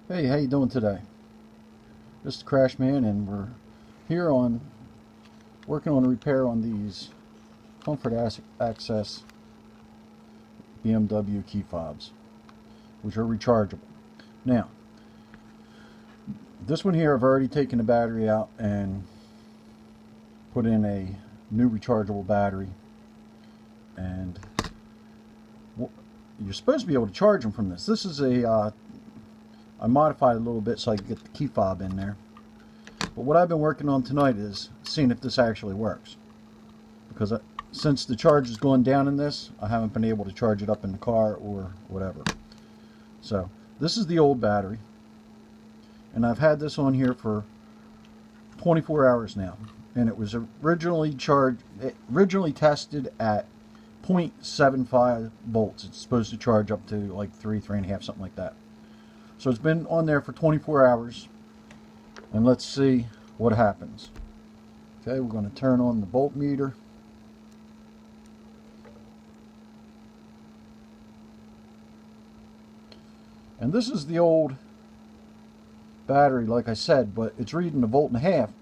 Hey, how you doing today? This is Crash Man, and we're here on working on a repair on these Comfort Access BMW key fobs, which are rechargeable. Now, this one here, I've already taken the battery out and put in a new rechargeable battery, and you're supposed to be able to charge them from this. This is a I modified it a little bit so I could get the key fob in there. But what I've been working on tonight is seeing if this actually works. Because since the charge has gone down in this, I haven't been able to charge it up in the car or whatever. So, this is the old battery. And I've had this on here for 24 hours now. And it was originally tested at 0.75 volts. It's supposed to charge up to like 3.5, something like that. So it's been on there for 24 hours, and let's see what happens. Okay, we're going to turn on the voltmeter. And this is the old battery, like I said, but it's reading 1.5 volts,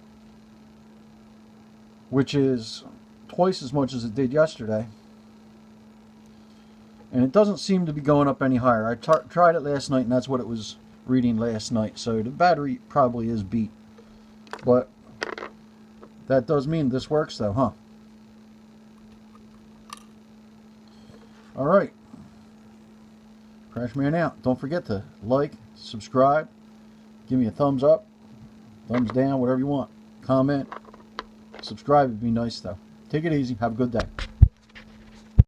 which is twice as much as it did yesterday. And it doesn't seem to be going up any higher. I tried it last night, and that's what it was reading last night. So the battery probably is beat. But that does mean this works, though, huh? Alright. Crashman out. Don't forget to like, subscribe, give me a thumbs up, thumbs down, whatever you want. Comment. Subscribe would be nice, though. Take it easy. Have a good day.